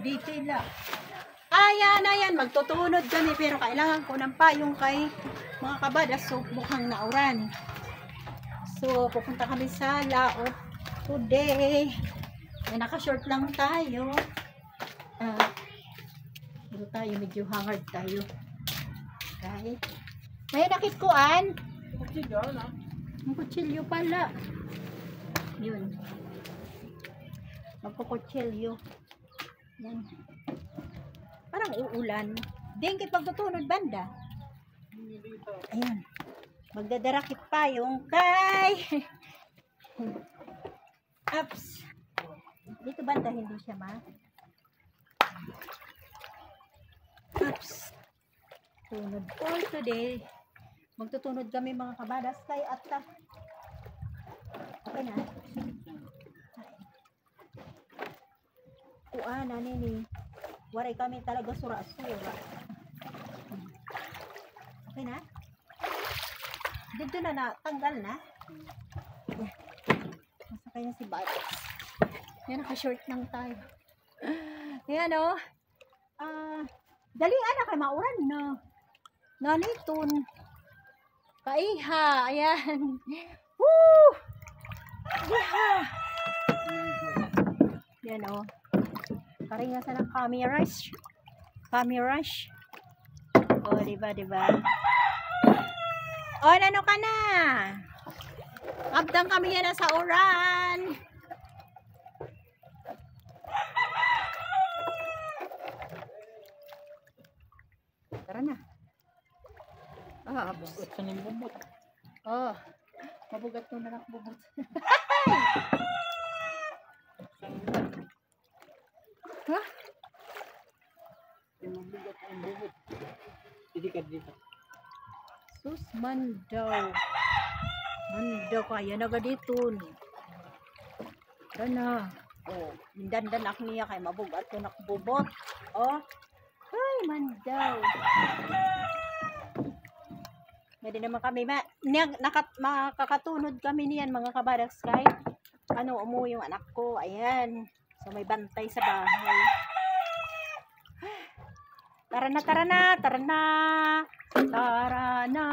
detail lang. Ayan, magtutunod kami pero kailangan ko ng payong kay mga kabadas, so mukhang nauran. So, pupunta kami sa laot today. Naka-short lang tayo. Pero tayo, medyo hangard tayo. Okay. May nakikuan. Ang kutsilyo pala. Yun. Magkukutsilyo. Yan. Parang uulan. Dingkit pagtutunod banda. Ayan. Magdadarakit pa yung kay. Ups. Dito banda hindi siya Ups. Tunod for today. Magtutunod kami mga kabadas kay Atta. Okay na. Kuana nini. Waray kami talaga sura-sura. Okay na? Dito na natanggal na. Masakay na si Batas. Yan, naka-short lang tayo. Yan o. Dalian na kay mauran na. Naniton. Kaiha. Ayan. Woo! Kaiha. Yan o. Karinga sa ng Kamirush. O, diba? O, nano ka na? Abdang kami yan sa uran. Tara na. Mabugat sa nang bubot. Mabugat ko na nakbubot. Ha? Mabugat ang bubot. Dito. Sus, mandaw kaya naga dito. Tara na. Mindandan ako niya kay mabugat ko nakbubot. Ay, mandaw. Pwede naman kami makakatunod kami niyan mga kabadas kay umuwi yung anak ko. Ayan. So may bantay sa bahay. Tara na.